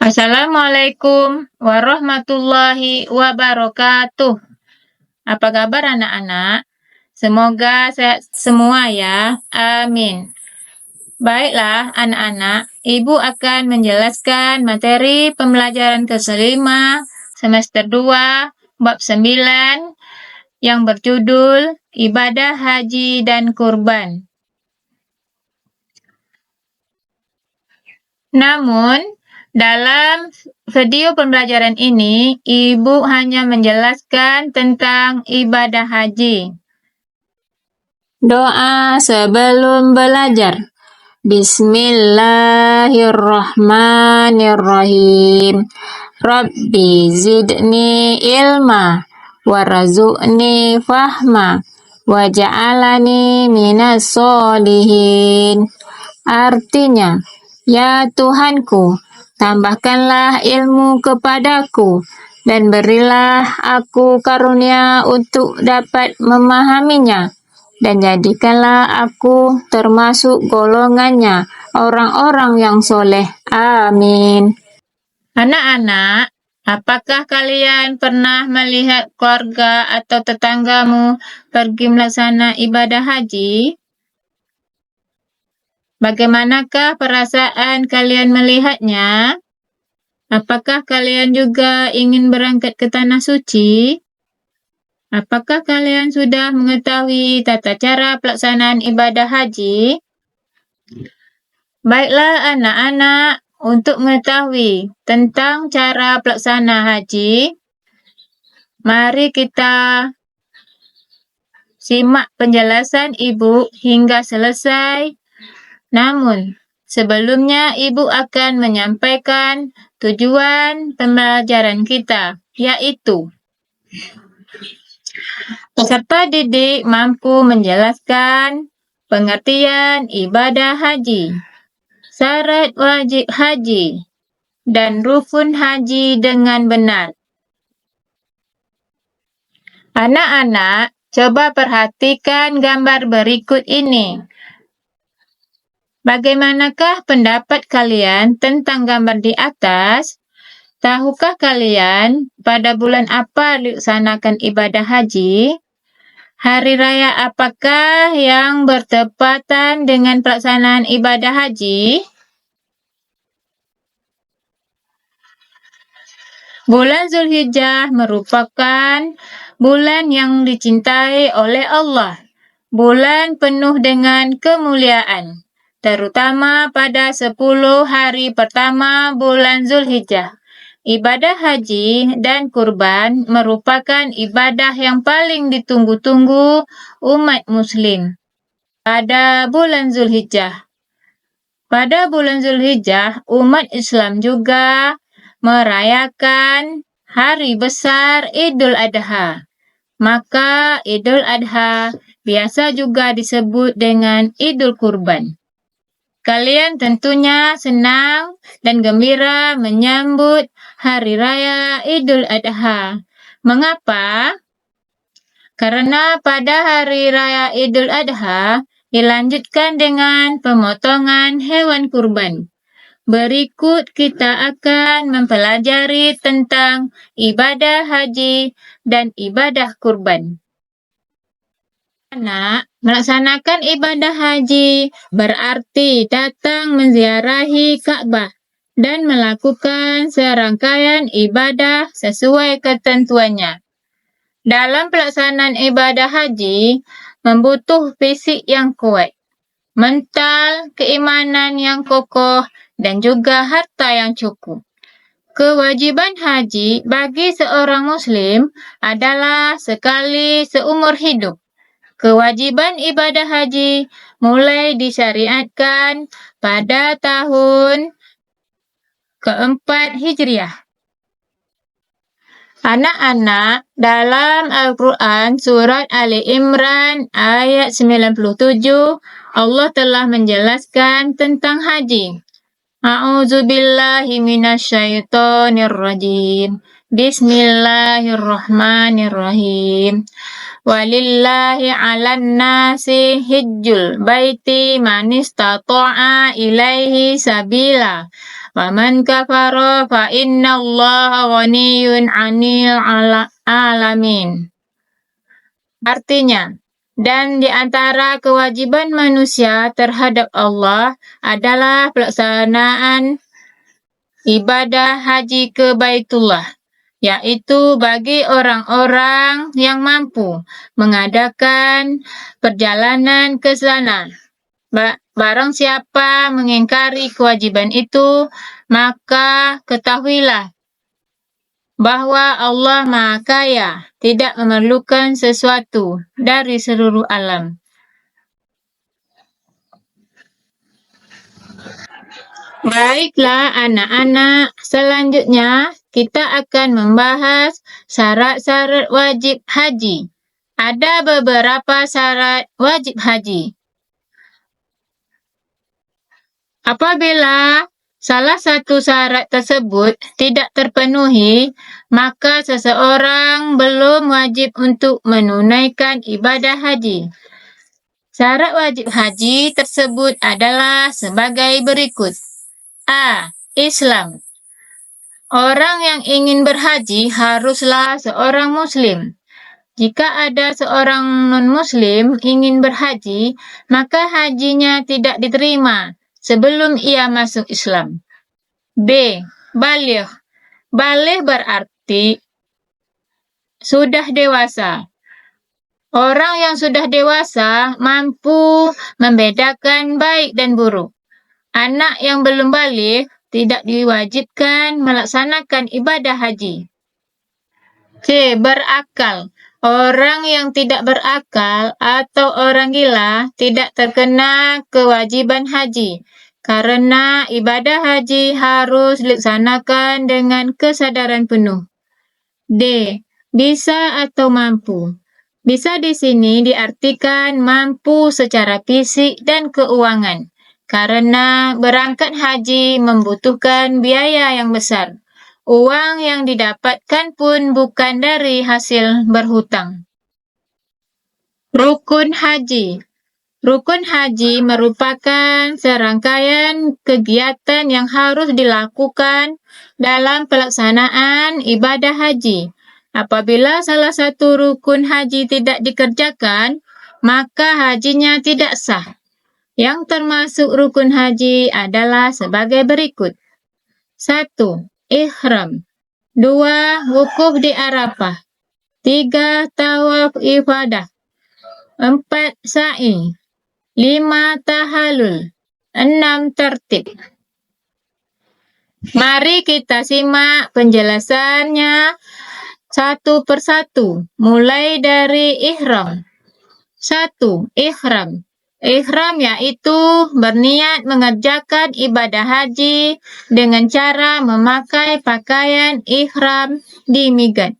Assalamualaikum warahmatullahi wabarakatuh. Apa kabar anak-anak? Semoga sehat semua ya. Amin. Baiklah anak-anak, Ibu akan menjelaskan materi pembelajaran ke-5 semester 2 bab 9 yang berjudul Ibadah Haji dan Kurban. Namun, dalam video pembelajaran ini, Ibu hanya menjelaskan tentang ibadah haji. Doa sebelum belajar. Bismillahirrahmanirrahim. Rabbi zidni ilma warzuqni fahma waj'alani minas solihin. Artinya, ya Tuhanku, tambahkanlah ilmu kepadaku dan berilah aku karunia untuk dapat memahaminya dan jadikanlah aku termasuk golongannya orang-orang yang soleh. Amin. Anak-anak, apakah kalian pernah melihat keluarga atau tetanggamu pergi melaksanakan ibadah haji? Bagaimanakah perasaan kalian melihatnya? Apakah kalian juga ingin berangkat ke tanah suci? Apakah kalian sudah mengetahui tata cara pelaksanaan ibadah haji? Baiklah anak-anak, untuk mengetahui tentang cara pelaksanaan haji, mari kita simak penjelasan Ibu hingga selesai. Namun, sebelumnya Ibu akan menyampaikan tujuan pembelajaran kita, yaitu peserta didik mampu menjelaskan pengertian ibadah haji, syarat wajib haji, dan rukun haji dengan benar. Anak-anak, coba perhatikan gambar berikut ini. Bagaimanakah pendapat kalian tentang gambar di atas? Tahukah kalian pada bulan apa dilaksanakan ibadah haji? Hari raya apakah yang bertepatan dengan pelaksanaan ibadah haji? Bulan Zulhijjah merupakan bulan yang dicintai oleh Allah. Bulan penuh dengan kemuliaan, terutama pada 10 hari pertama bulan Zulhijjah. Ibadah haji dan kurban merupakan ibadah yang paling ditunggu-tunggu umat muslim pada bulan Zulhijjah. Pada bulan Zulhijjah, umat Islam juga merayakan hari besar Idul Adha. Maka Idul Adha biasa juga disebut dengan Idul Kurban. Kalian tentunya senang dan gembira menyambut Hari Raya Idul Adha. Mengapa? Karena pada Hari Raya Idul Adha dilanjutkan dengan pemotongan hewan kurban. Berikut kita akan mempelajari tentang ibadah haji dan ibadah kurban. Anak, melaksanakan ibadah haji berarti datang menziarahi Ka'bah dan melakukan serangkaian ibadah sesuai ketentuannya. Dalam pelaksanaan ibadah haji, membutuhkan fisik yang kuat, mental, keimanan yang kokoh, dan juga harta yang cukup. Kewajiban haji bagi seorang muslim adalah sekali seumur hidup. Kewajiban ibadah haji mulai disyariatkan pada tahun keempat Hijriah. Anak-anak, dalam Al-Quran surat Ali Imran ayat 97, Allah telah menjelaskan tentang haji. A'udzubillahi minasyaitonirrajim. Bismillahirrahmanirrahim. Walillahi 'alan nasi hijjul baiti man istata'a ilaihi sabila. Faman kafara fa innallaha ghaniyyun 'anil alamin. Artinya, dan di antara kewajiban manusia terhadap Allah adalah pelaksanaan ibadah haji ke Baitullah, yaitu bagi orang-orang yang mampu mengadakan perjalanan ke sana. Barang siapa mengingkari kewajiban itu, maka ketahuilah bahwa Allah Maha Kaya, tidak memerlukan sesuatu dari seluruh alam. Baiklah anak-anak, selanjutnya kita akan membahas syarat-syarat wajib haji. Ada beberapa syarat wajib haji. Apabila salah satu syarat tersebut tidak terpenuhi, maka seseorang belum wajib untuk menunaikan ibadah haji. Syarat wajib haji tersebut adalah sebagai berikut. A. Islam. Orang yang ingin berhaji haruslah seorang Muslim. Jika ada seorang non-Muslim ingin berhaji, maka hajinya tidak diterima sebelum ia masuk Islam. B. Baligh. Baligh berarti sudah dewasa. Orang yang sudah dewasa mampu membedakan baik dan buruk. Anak yang belum baligh tidak diwajibkan melaksanakan ibadah haji. C. Berakal. Orang yang tidak berakal atau orang gila tidak terkena kewajiban haji, karena ibadah haji harus dilaksanakan dengan kesadaran penuh. D. Bisa atau mampu. Bisa di sini diartikan mampu secara fisik dan keuangan, karena berangkat haji membutuhkan biaya yang besar. Uang yang didapatkan pun bukan dari hasil berhutang. Rukun haji. Rukun haji merupakan serangkaian kegiatan yang harus dilakukan dalam pelaksanaan ibadah haji. Apabila salah satu rukun haji tidak dikerjakan, maka hajinya tidak sah. Yang termasuk rukun haji adalah sebagai berikut. 1. Ihram. 2. Wukuf di Arafah. 3. Tawaf ifadah. 4. Sa'i. 5. Tahallul. 6. Tertib. Mari kita simak penjelasannya satu persatu, mulai dari ihram. 1. Ihram. Ihram yaitu berniat mengerjakan ibadah haji dengan cara memakai pakaian ihram di miqat.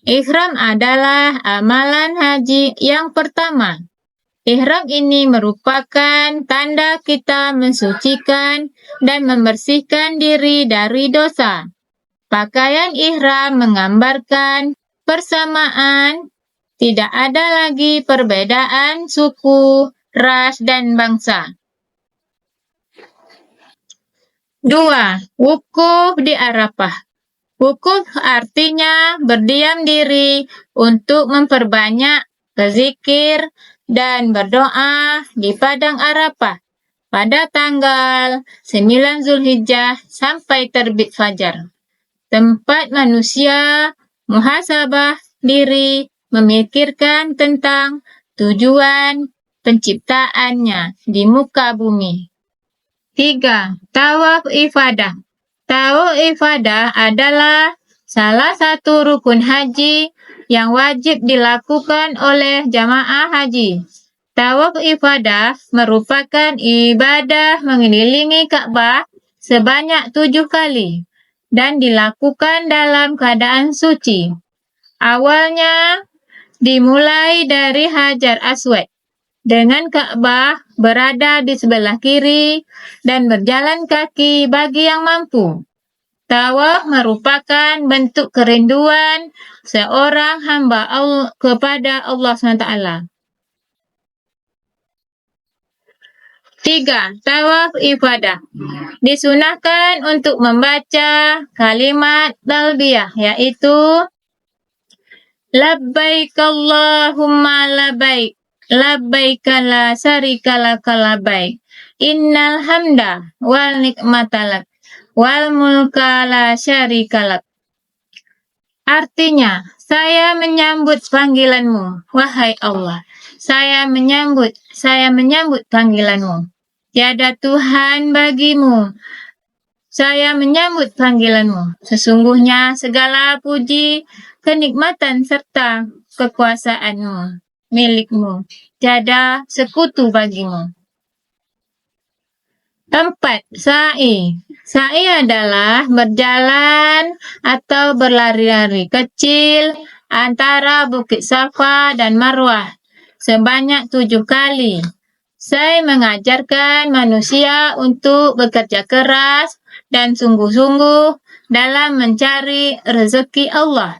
Ihram adalah amalan haji yang pertama. Ihram ini merupakan tanda kita mensucikan dan membersihkan diri dari dosa. Pakaian ihram menggambarkan persamaan, tidak ada lagi perbedaan suku, ras, dan bangsa. 2. Wukuf di Arafah. Wukuf artinya berdiam diri untuk memperbanyak berzikir dan berdoa di Padang Arafah pada tanggal 9 Zulhijjah sampai terbit fajar. Tempat manusia muhasabah diri, memikirkan tentang tujuan penciptaannya di muka bumi. 3. Tawaf ifadah. Tawaf ifadah adalah salah satu rukun haji yang wajib dilakukan oleh jamaah haji. Tawaf ifadah merupakan ibadah mengelilingi Ka'bah sebanyak 7 kali dan dilakukan dalam keadaan suci. Awalnya dimulai dari Hajar Aswad, dengan Ka'bah berada di sebelah kiri dan berjalan kaki bagi yang mampu. Tawaf merupakan bentuk kerinduan seorang hamba Allah kepada Allah SWT. 3. Tawaf ifadah. Disunahkan untuk membaca kalimat talbiyah, yaitu labbaik Allahumma labbaik, labbaik la syarika laka labbaik, innal hamda wal nikmata lak, wal mulka la syarika lak. Artinya, saya menyambut panggilanmu, wahai Allah. Saya menyambut panggilanmu. Tiada Tuhan bagimu. Saya menyambut panggilanmu. Sesungguhnya segala puji, kenikmatan serta kekuasaanmu milikmu. Tiada sekutu bagimu. 4. Sa'i. Sa'i adalah berjalan atau berlari-lari kecil antara Bukit Safa dan Marwah sebanyak 7 kali. Sa'i mengajarkan manusia untuk bekerja keras dan sungguh-sungguh dalam mencari rezeki Allah.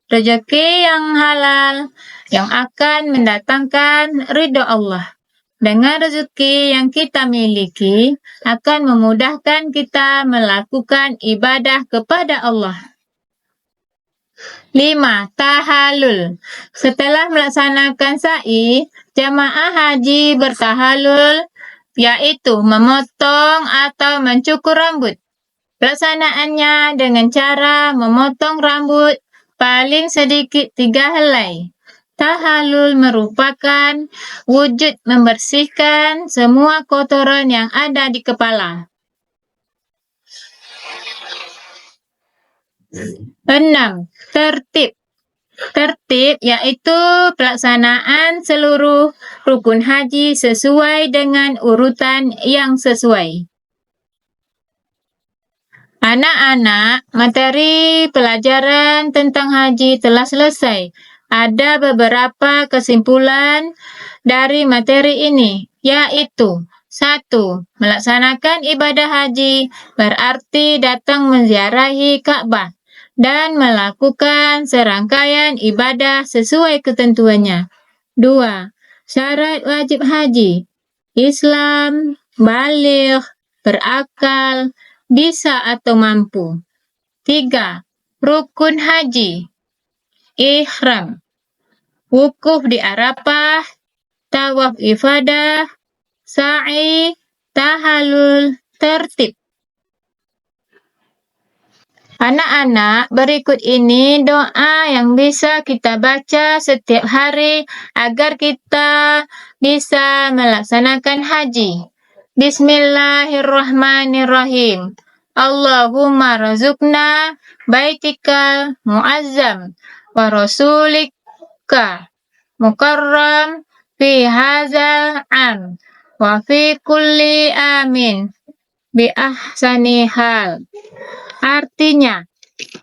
Rezeki yang halal yang akan mendatangkan ridho Allah. Dengan rezeki yang kita miliki akan memudahkan kita melakukan ibadah kepada Allah. 5. Tahallul. Setelah melaksanakan sa'i, jamaah haji bertahallul, yaitu memotong atau mencukur rambut. Pelaksanaannya dengan cara memotong rambut paling sedikit 3 helai. Tahallul merupakan wujud membersihkan semua kotoran yang ada di kepala. 6. Tertib. Tertib yaitu pelaksanaan seluruh rukun haji sesuai dengan urutan yang sesuai. Anak-anak, materi pelajaran tentang haji telah selesai. Ada beberapa kesimpulan dari materi ini, yaitu 1. Melaksanakan ibadah haji berarti datang menziarahi Ka'bah dan melakukan serangkaian ibadah sesuai ketentuannya. 2. Syarat wajib haji. Islam, baligh, berakal, bisa atau mampu. 3. Rukun haji. Ihram, wukuf di Arafah, tawaf ifadah, sa'i, tahallul, tertib. Anak-anak, berikut ini doa yang bisa kita baca setiap hari agar kita bisa melaksanakan haji. Bismillahirrahmanirrahim. Allahumma razukna baitikal muazzam wa rasulika mukarram fi hadzal am wa fi kulli amin bi ahsani hal. Artinya,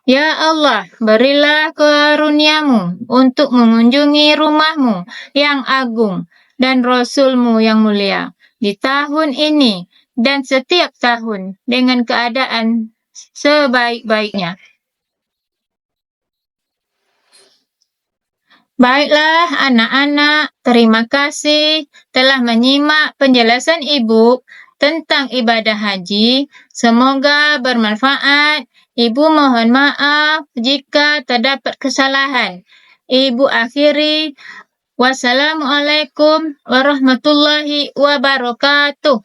ya Allah, berilah karuniamu untuk mengunjungi rumahmu yang agung dan Rasulmu yang mulia di tahun ini dan setiap tahun dengan keadaan sebaik-baiknya. Baiklah anak-anak, terima kasih telah menyimak penjelasan Ibu tentang ibadah haji. Semoga bermanfaat. Ibu mohon maaf jika terdapat kesalahan. Ibu akhiri, wassalamualaikum warahmatullahi wabarakatuh.